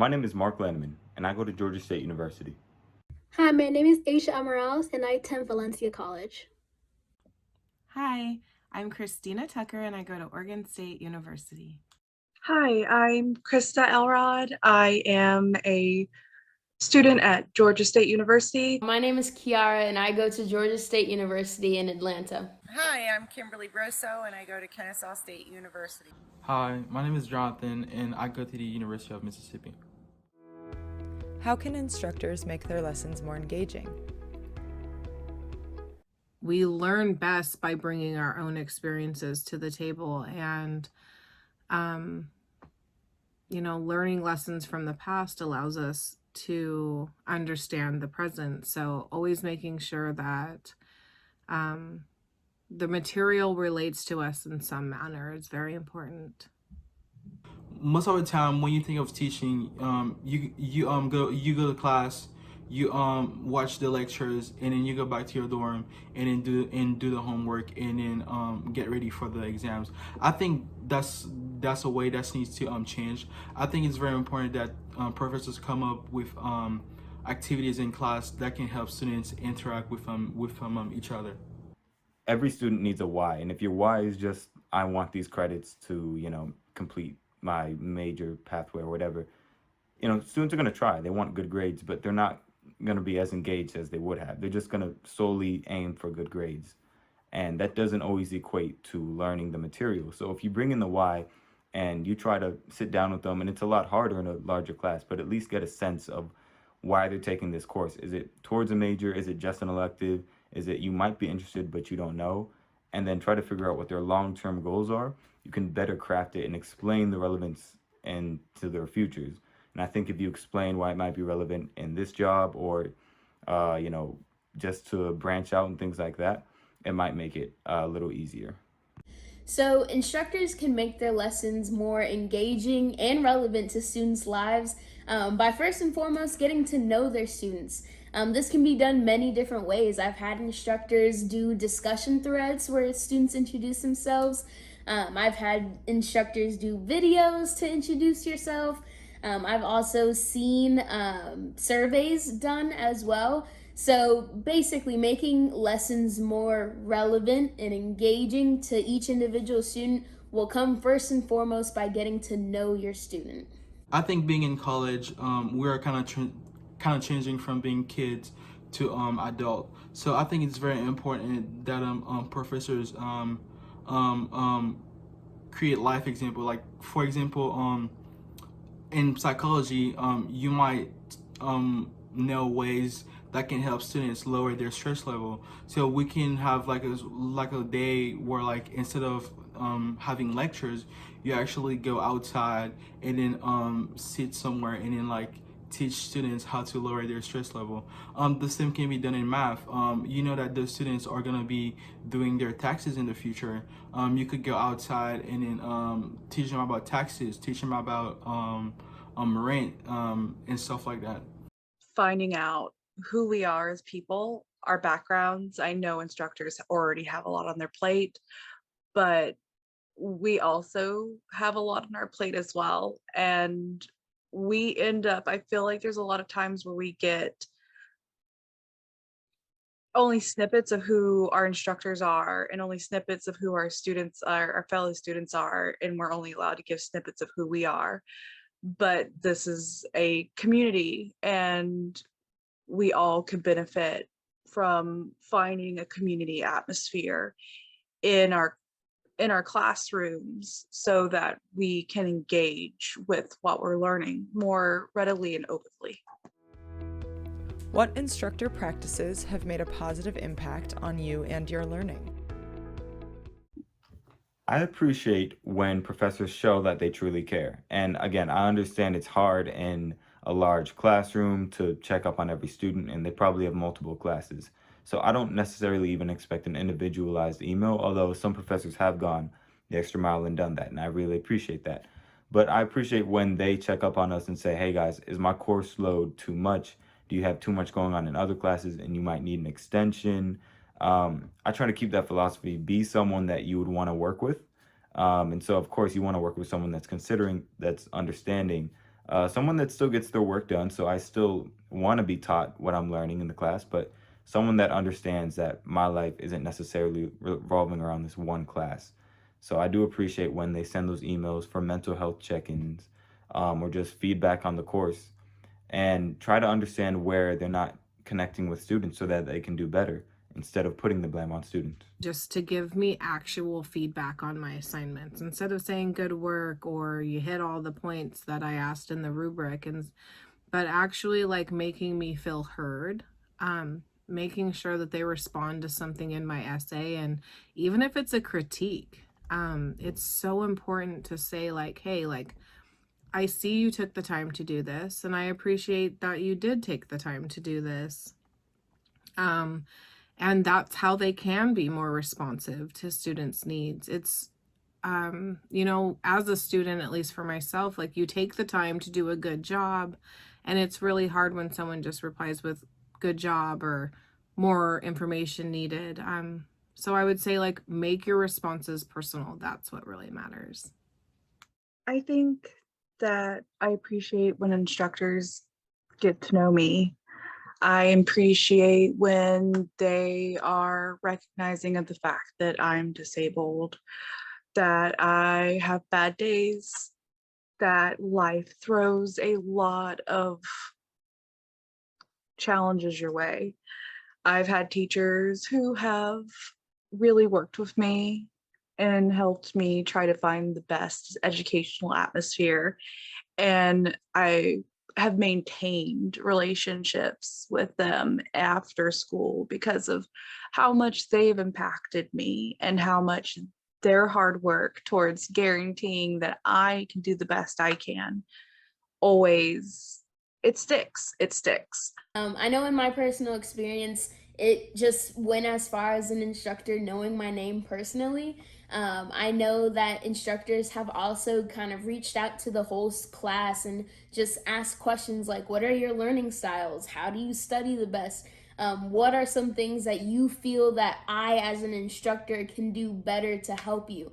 My name is Mark Lanneman, and I go to Georgia State University. Hi, my name is Aisha Amarals, and I attend Valencia College. Hi, I'm Christina Tucker and I go to Oregon State University. Hi, I'm Krista Elrod. I am a student at Georgia State University. My name is Kiara and I go to Georgia State University in Atlanta. Hi, I'm Kimberly Broso and I go to Kennesaw State University. Hi, my name is Jonathan and I go to the University of Mississippi. How can instructors make their lessons more engaging? We learn best by bringing our own experiences to the table and, learning lessons from the past allows us to understand the present. So always making sure that the material relates to us in some manner is very important. Most of the time, when you think of teaching, you go to class, you watch the lectures, and then you go back to your dorm and then do the homework and then get ready for the exams. I think that's a way that needs to change. I think it's very important that professors come up with activities in class that can help students interact with each other. Every student needs a why, and if your why is just I want these credits to complete my major pathway or whatever, students are going to try. They want good grades, but they're not going to be as engaged as they would have. They're just going to solely aim for good grades, and that doesn't always equate to learning the material. So if you bring in the why and you try to sit down with them, and it's a lot harder in a larger class, but at least get a sense of why they're taking this course. Is it towards a major? Is it just an elective? Is it you might be interested but you don't know? And then try to figure out what their long-term goals are. You can better craft it and explain the relevance and to their futures. And I think if you explain why it might be relevant in this job or, just to branch out and things like that, it might make it a little easier. So instructors can make their lessons more engaging and relevant to students' lives by first and foremost getting to know their students. This can be done many different ways. I've had instructors do discussion threads where students introduce themselves. I've had instructors do videos to introduce yourself. I've also seen surveys done as well. So basically making lessons more relevant and engaging to each individual student will come first and foremost by getting to know your student. I think being in college, we're kind of changing from being kids to adult. So I think it's very important that professors create life example. Like for example, in psychology, you might know ways that can help students lower their stress level. So we can have like a day where like instead of having lectures, you actually go outside and then sit somewhere and then like teach students how to lower their stress level. The same can be done in math. You know that the students are gonna be doing their taxes in the future. You could go outside and then teach them about taxes, teach them about rent and stuff like that. Finding out who we are as people, our backgrounds. I know instructors already have a lot on their plate, but we also have a lot on our plate as well. And we end up, I feel like there's a lot of times where we get only snippets of who our instructors are and only snippets of who our students are, our fellow students are, and we're only allowed to give snippets of who we are. But this is a community and we all can benefit from finding a community atmosphere in our classrooms so that we can engage with what we're learning more readily and openly. What instructor practices have made a positive impact on you and your learning? I appreciate when professors show that they truly care. And again, I understand it's hard in a large classroom to check up on every student, and they probably have multiple classes. So I don't necessarily even expect an individualized email, although some professors have gone the extra mile and done that, and I really appreciate that. But I appreciate when they check up on us and say, hey guys, is my course load too much? Do you have too much going on in other classes and you might need an extension? I try to keep that philosophy, be someone that you would want to work with. And so, of course, you want to work with someone that's considering, that's understanding, Someone that still gets their work done, so I still want to be taught what I'm learning in the class, but someone that understands that my life isn't necessarily revolving around this one class. So I do appreciate when they send those emails for mental health check-ins, or just feedback on the course, and try to understand where they're not connecting with students so that they can do better instead of putting the blame on students. Just to give me actual feedback on my assignments instead of saying good work or you hit all the points that I asked in the rubric, and but actually like making me feel heard, making sure that they respond to something in my essay. And even if it's a critique, it's so important to say like, hey, like, I see you took the time to do this, and I appreciate that you did take the time to do this. And that's how they can be more responsive to students' needs. It's, as a student, at least for myself, like you take the time to do a good job, and it's really hard when someone just replies with good job or more information needed. So I would say like make your responses personal. That's what really matters. I think that I appreciate when instructors get to know me. I appreciate when they are recognizing of the fact that I'm disabled, that I have bad days, that life throws a lot of challenges your way. I've had teachers who have really worked with me and helped me try to find the best educational atmosphere. And I have maintained relationships with them after school because of how much they've impacted me and how much their hard work towards guaranteeing that I can do the best I can always, it sticks. It sticks. I know in my personal experience, it just went as far as an instructor knowing my name personally. I know that instructors have also kind of reached out to the whole class and just asked questions like, what are your learning styles? How do you study the best? What are some things that you feel that I, as an instructor, can do better to help you?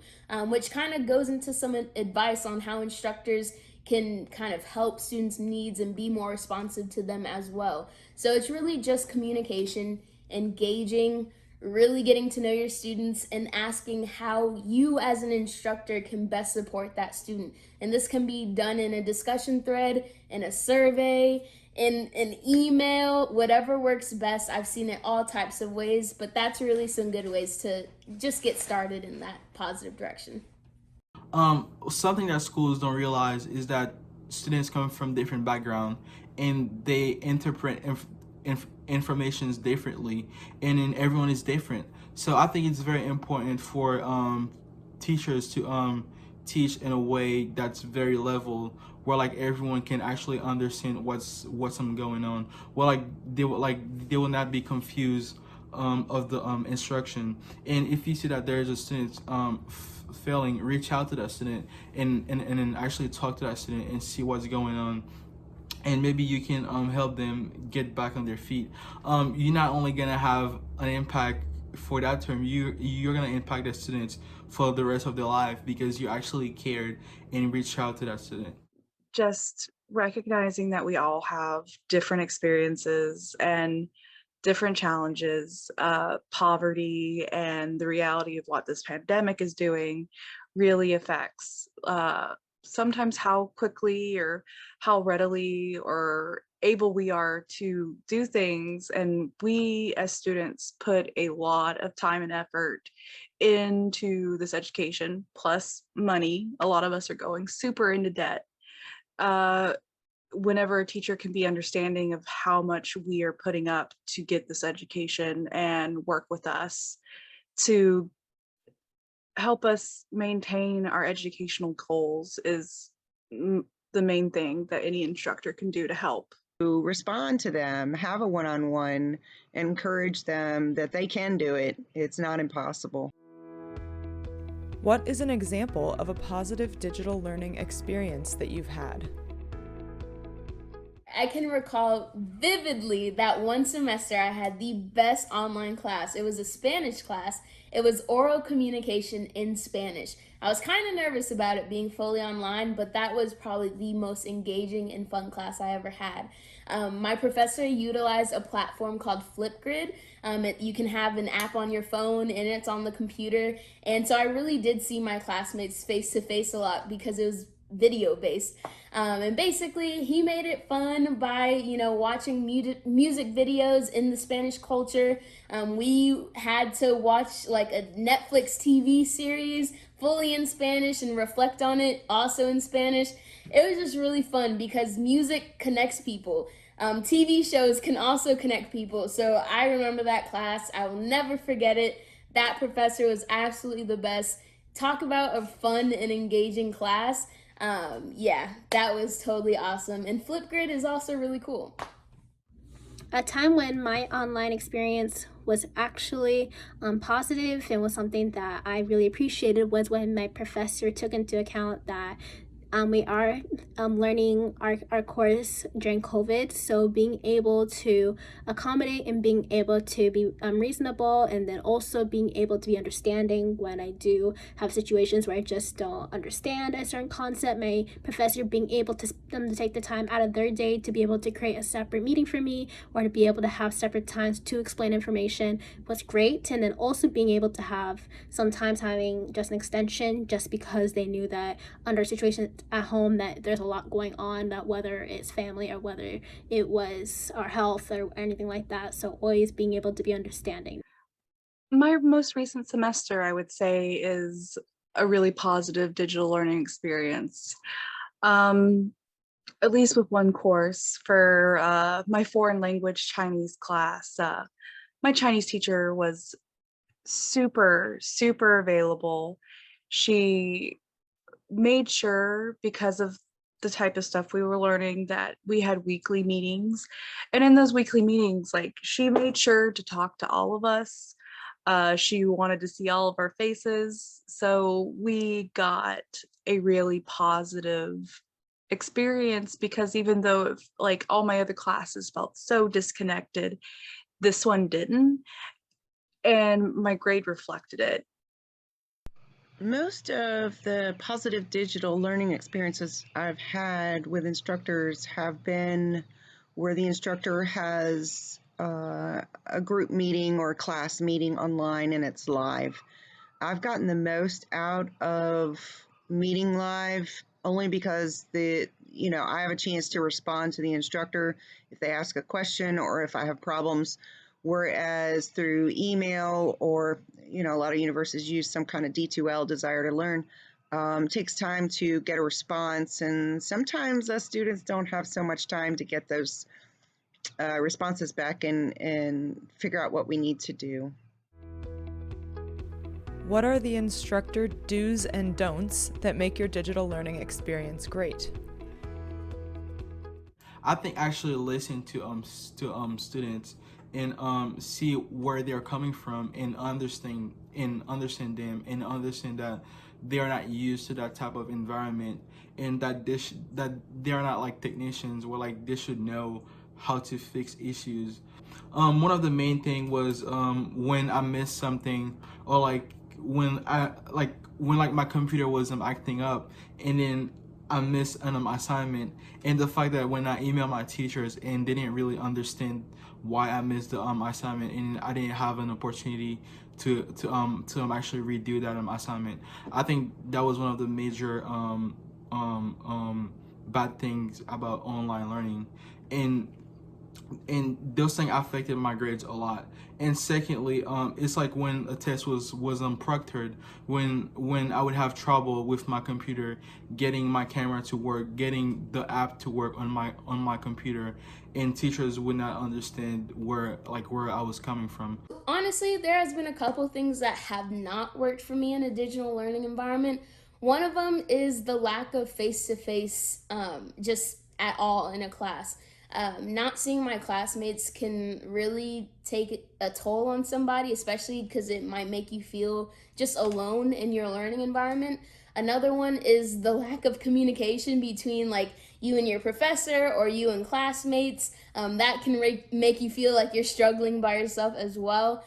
Which kind of goes into some advice on how instructors can kind of help students' needs and be more responsive to them as well. So it's really just communication, engaging, really getting to know your students, and asking how you as an instructor can best support that student. And this can be done in a discussion thread, in a survey, in an email, whatever works best. I've seen it all types of ways, but that's really some good ways to just get started in that positive direction. Something that schools don't realize is that students come from different background and they interpret informations differently, and then everyone is different. So I think it's very important for teachers to teach in a way that's very level, where like everyone can actually understand what's going on. Well, they will not be confused of the instruction. And if you see that there is a student failing, reach out to that student and then actually talk to that student and see what's going on, and maybe you can help them get back on their feet. You're not only gonna have an impact for that term, you're gonna impact the students for the rest of their life because you actually cared and reached out to that student. Just recognizing that we all have different experiences and different challenges. Poverty and the reality of what this pandemic is doing really affects sometimes how quickly or how readily or able we are to do things. And we as students put a lot of time and effort into this education, plus money. A lot of us are going super into debt. Whenever a teacher can be understanding of how much we are putting up to get this education and work with us to help us maintain our educational goals is the main thing that any instructor can do to help. To respond to them, have a one-on-one, encourage them that they can do it. It's not impossible. What is an example of a positive digital learning experience that you've had? I can recall vividly that one semester I had the best online class. It was a Spanish class. It was oral communication in Spanish. I was kind of nervous about it being fully online, but that was probably the most engaging and fun class I ever had. My professor utilized a platform called Flipgrid. You can have an app on your phone and it's on the computer. And so I really did see my classmates face to face a lot because it was video based. And basically, he made it fun by, watching music videos in the Spanish culture. We had to watch like a Netflix TV series fully in Spanish and reflect on it also in Spanish. It was just really fun because music connects people. TV shows can also connect people. So I remember that class. I will never forget it. That professor was absolutely the best. Talk about a fun and engaging class. Yeah, that was totally awesome. And Flipgrid is also really cool. A time when my online experience was actually positive and was something that I really appreciated was when my professor took into account that we are learning our course during COVID, so being able to accommodate and being able to be reasonable, and then also being able to be understanding when I do have situations where I just don't understand a certain concept. My professor being able to take the time out of their day to be able to create a separate meeting for me or to be able to have separate times to explain information was great. And then also being able to have sometimes having just an extension just because they knew that under situations at home that there's a lot going on, that whether it's family or whether it was our health or anything like that. So always being able to be understanding. My most recent semester, I would say, is a really positive digital learning experience. At least with one course for my foreign language Chinese class. My Chinese teacher was super, super available. She made sure, because of the type of stuff we were learning, that we had weekly meetings. And in those weekly meetings, like, she made sure to talk to all of us. She wanted to see all of our faces. So we got a really positive experience, because even though like all my other classes felt so disconnected, this one didn't. And my grade reflected it. Most of the positive digital learning experiences I've had with instructors have been where the instructor has a group meeting or a class meeting online and it's live. I've gotten the most out of meeting live only because I have a chance to respond to the instructor if they ask a question or if I have problems. Whereas through email or, a lot of universities use some kind of D2L, desire to learn, takes time to get a response. And sometimes us students don't have so much time to get those responses back and figure out what we need to do. What are the instructor do's and don'ts that make your digital learning experience great? I think actually listen to students and see where they're coming from and understand them and understand that they are not used to that type of environment, and that they're not like technicians, or like they should know how to fix issues. One of the main thing was when I missed something, or like when my computer was acting up, and then I missed an assignment, and the fact that when I emailed my teachers and they didn't really understand why I missed the assignment, and I didn't have an opportunity to actually redo that assignment. I think that was one of the major bad things about online learning, and those things affected my grades a lot. And secondly, it's like when a test was proctored, when I would have trouble with my computer, getting my camera to work, getting the app to work on my computer, and teachers would not understand where I was coming from. Honestly, there has been a couple things that have not worked for me in a digital learning environment. One of them is the lack of face-to-face just at all in a class. Not seeing my classmates can really take a toll on somebody, especially because it might make you feel just alone in your learning environment. Another one is the lack of communication between like you and your professor or you and classmates. That can make you feel like you're struggling by yourself as well.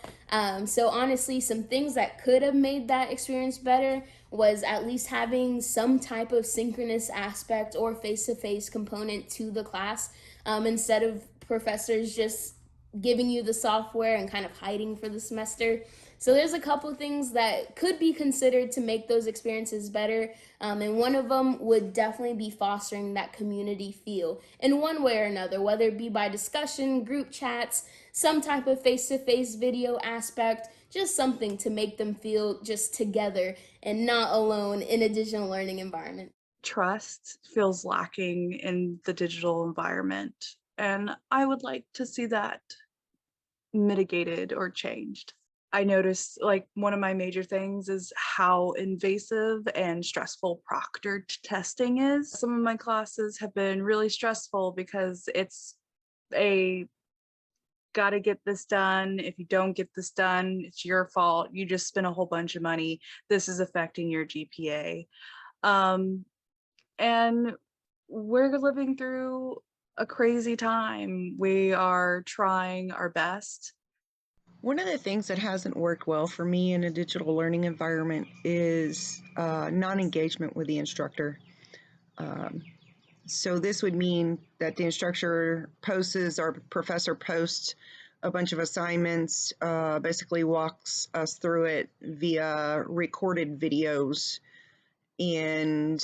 So honestly, some things that could have made that experience better was at least having some type of synchronous aspect or face-to-face component to the class, instead of professors just giving you the software and kind of hiding for the semester. So there's a couple things that could be considered to make those experiences better, and one of them would definitely be fostering that community feel in one way or another, whether it be by discussion, group chats, some type of face-to-face video aspect, just something to make them feel just together and not alone in a digital learning environment. Trust feels lacking in the digital environment, and I would like to see that mitigated or changed. I noticed like one of my major things is how invasive and stressful proctored testing is. Some of my classes have been really stressful because it's a gotta get this done. If you don't get this done, it's your fault. You just spent a whole bunch of money. This is affecting your GPA. And we're living through a crazy time. We are trying our best. One of the things that hasn't worked well for me in a digital learning environment is non-engagement with the instructor. So this would mean that the instructor posts, our professor posts a bunch of assignments, basically walks us through it via recorded videos. And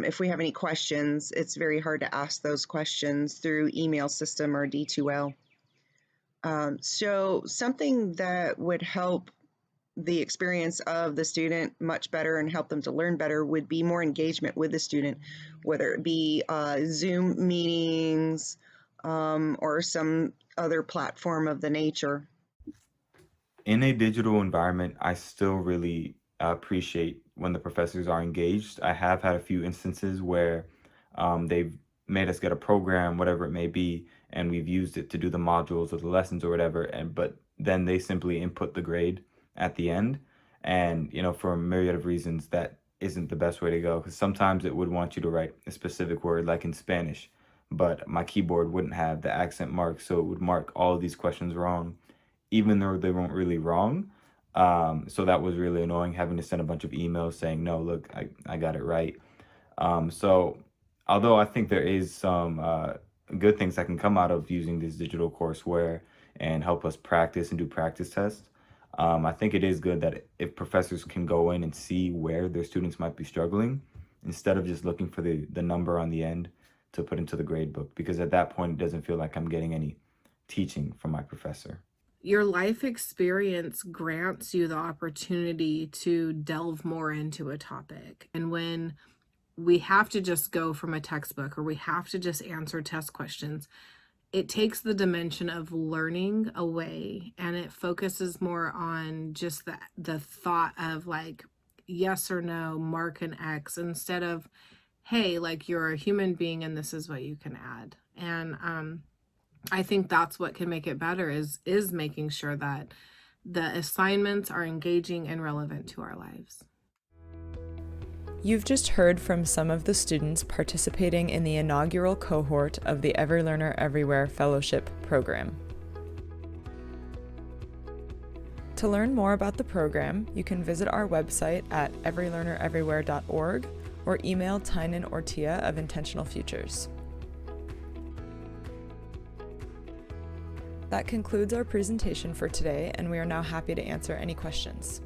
if we have any questions, it's very hard to ask those questions through email system or D2L. So something that would help the experience of the student much better and help them to learn better would be more engagement with the student, whether it be Zoom meetings or some other platform of the nature. In a digital environment, I still really appreciate when the professors are engaged. I have had a few instances where they've made us get a program, whatever it may be, and we've used it to do the modules or the lessons or whatever, but then they simply input the grade at the end. And, for a myriad of reasons, that isn't the best way to go, because sometimes it would want you to write a specific word, like in Spanish, but my keyboard wouldn't have the accent mark, so it would mark all of these questions wrong, even though they weren't really wrong. So that was really annoying, having to send a bunch of emails saying, no, look, I got it right. So although I think there is some good things that can come out of using this digital courseware and help us practice and do practice tests, I think it is good that if professors can go in and see where their students might be struggling, instead of just looking for the number on the end to put into the grade book, because at that point, it doesn't feel like I'm getting any teaching from my professor. Your life experience grants you the opportunity to delve more into a topic. And when we have to just go from a textbook or we have to just answer test questions, it takes the dimension of learning away and it focuses more on just the thought of like yes or no, mark an X, instead of, hey, like you're a human being and this is what you can add. And I think that's what can make it better is making sure that the assignments are engaging and relevant to our lives. You've just heard from some of the students participating in the inaugural cohort of the Every Learner Everywhere Fellowship Program. To learn more about the program, you can visit our website at everylearnereverywhere.org or email Tynan Ortia of Intentional Futures. That concludes our presentation for today, and we are now happy to answer any questions.